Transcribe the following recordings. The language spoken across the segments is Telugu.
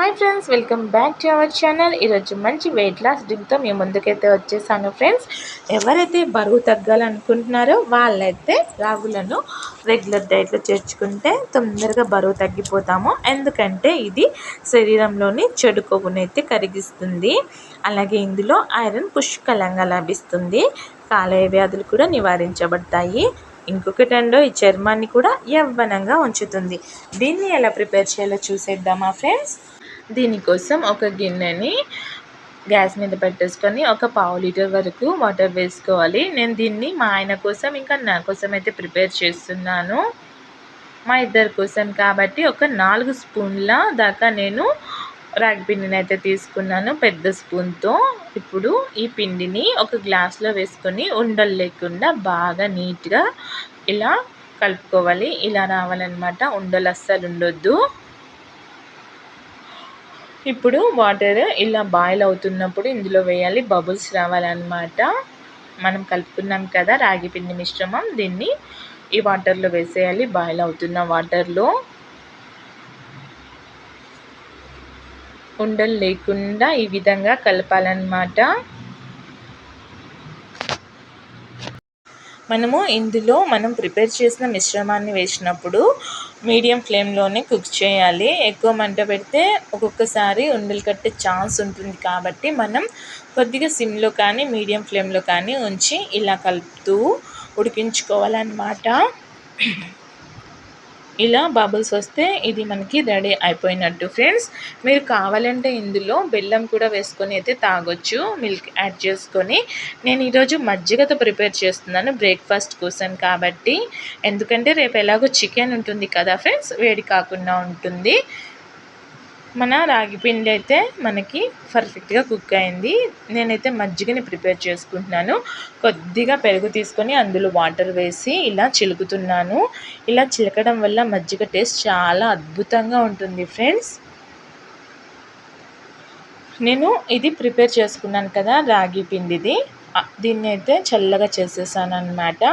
Hi friends, welcome back to our channel. ఈరోజు మంచి వెయిట్ లాస్ డ్రింక్తో మీ ముందుకైతే వచ్చేసాను ఫ్రెండ్స్. ఎవరైతే బరువు తగ్గాలనుకుంటున్నారో వాళ్ళైతే రాగులను రెగ్యులర్ డైట్లో చేర్చుకుంటే తొందరగా బరువు తగ్గిపోతాము. ఎందుకంటే ఇది శరీరంలోని చెడు కొవ్వునైతే కరిగిస్తుంది. అలాగే ఇందులో ఐరన్ పుష్కలంగా లభిస్తుంది. కాలేయ వ్యాధులు కూడా నివారించబడతాయి. ఇంకొకటండో ఈ చర్మాన్ని కూడా యవ్వనంగా ఉంచుతుంది. దీన్ని ఎలా ప్రిపేర్ చేయాలో చూసేద్దామా ఫ్రెండ్స్. దీనికోసం ఒక గిన్నెని గ్యాస్ మీద పెట్టేసుకొని ఒక పావు లీటర్ వరకు వాటర్ వేసుకోవాలి. నేను దీన్ని మా ఆయన కోసం ఇంకా నా కోసం అయితే ప్రిపేర్ చేస్తున్నాను. మా ఇద్దరి కోసం కాబట్టి ఒక 4 స్పూన్ల దాకా నేను రాగి పిండిని అయితే తీసుకున్నాను పెద్ద స్పూన్తో. ఇప్పుడు ఈ పిండిని ఒక గ్లాస్లో వేసుకొని ఉండలు లేకుండా బాగా నీట్గా ఇలా కలుపుకోవాలి. ఇలా రావాలన్నమాట, ఉండలు అస్సలు ఉండొద్దు. ఇప్పుడు వాటర్ ఇలా బాయిల్ అవుతున్నప్పుడు ఇందులో వేయాలి, బబుల్స్ రావాలన్నమాట. మనం కలుపుకున్నాం కదా రాగి పిండి మిశ్రమం, దీన్ని ఈ వాటర్లో వేసేయాలి. బాయిల్ అవుతున్న వాటర్లో ఉండలు లేకుండా ఈ విధంగా కలపాలన్నమాట. ఇందులో మనం ప్రిపేర్ చేసిన మిశ్రమాన్ని వేసినప్పుడు మీడియం ఫ్లేమ్లోనే కుక్ చేయాలి. ఎక్కువ మంట పెడితే ఒక్కొక్కసారి ఉండలు కట్టే ఛాన్స్ ఉంటుంది కాబట్టి మనం కొద్దిగా సిమ్లో కానీ మీడియం ఫ్లేమ్లో కానీ ఉంచి ఇలా కలుపుతూ ఉడికించుకోవాలన్నమాట. ఇలా బబుల్స్ వస్తే ఇది మనకి రెడీ అయిపోయినట్టు ఫ్రెండ్స్. మీరు కావాలంటే ఇందులో బెల్లం కూడా వేసుకొని అయితే తాగొచ్చు, మిల్క్ యాడ్ చేసుకొని. నేను ఈరోజు మజ్జిగతో ప్రిపేర్ చేస్తున్నాను బ్రేక్ఫాస్ట్ కోసం కాబట్టి. ఎందుకంటే రేపు ఎలాగో చికెన్ ఉంటుంది కదా ఫ్రెండ్స్, వేడి కాకుండా ఉంటుంది. మన రాగి పిండి అయితే మనకి పర్ఫెక్ట్గా కుక్ అయింది. నేనైతే మజ్జిగని ప్రిపేర్ చేసుకుంటున్నాను. కొద్దిగా పెరుగు తీసుకొని అందులో వాటర్ వేసి ఇలా చిలుకుతున్నాను. ఇలా చిలకడం వల్ల మజ్జిగ టేస్ట్ చాలా అద్భుతంగా ఉంటుంది ఫ్రెండ్స్. నేను ఇది ప్రిపేర్ చేసుకున్నాను కదా రాగి పిండిది, దీన్ని అయితే చల్లగా చేసేసాను అన్నమాట.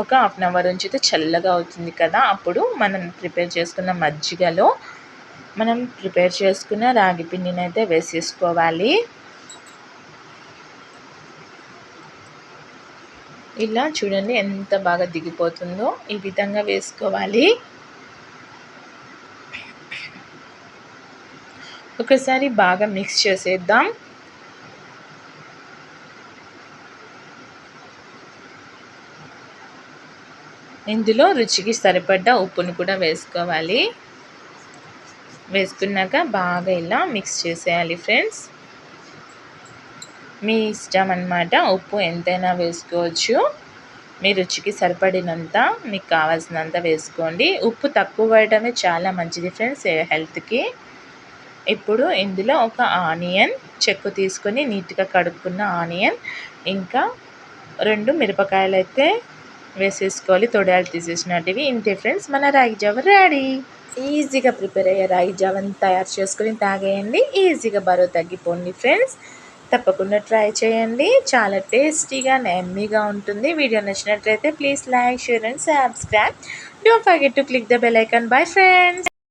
ఒక హాఫ్ అన్ అవర్ ఉంచితే చల్లగా అవుతుంది కదా, అప్పుడు మనం ప్రిపేర్ చేసుకున్న మజ్జిగలో మనం ప్రిపేర్ చేసుకున్న రాగి పిండిని అయితే వేసేసుకోవాలి. ఇలా చూడండి ఎంత బాగా దిగిపోతుందో, ఈ విధంగా వేసుకోవాలి. ఒకసారి బాగా మిక్స్ చేసేద్దాం. ఇందులో రుచికి సరిపడ్డ ఉప్పును కూడా వేసుకోవాలి. వేసుకున్నాక బాగా ఇలా మిక్స్ చేసేయాలి ఫ్రెండ్స్. మీ ఇష్టం అన్నమాట, ఉప్పు ఎంతైనా వేసుకోవచ్చు. మీ రుచికి సరిపడినంత, మీకు కావాల్సినంత వేసుకోండి. ఉప్పు తక్కువ వేయడమే చాలా మంచిది ఫ్రెండ్స్ హెల్త్కి. ఇప్పుడు ఇందులో ఒక ఆనియన్ చెక్కు తీసుకొని నీట్గా కడుక్కున్న ఆనియన్, ఇంకా 2 మిరపకాయలు అయితే వేసేసుకోవాలి, తొడాలు తీసేసినటివి. ఇంతే ఫ్రెండ్స్, మన రాగి జావ రెడీ. ఈజీగా ప్రిపేర్ అయ్యే రాగి జావని తయారు చేసుకొని తాగేయండి. ఈజీగా బరువు తగ్గిపోండి ఫ్రెండ్స్. తప్పకుండా ట్రై చేయండి, చాలా టేస్టీగా యమ్మీగా ఉంటుంది. వీడియో నచ్చినట్లయితే please like, share and subscribe. Don't forget to click the bell icon. Bye friends.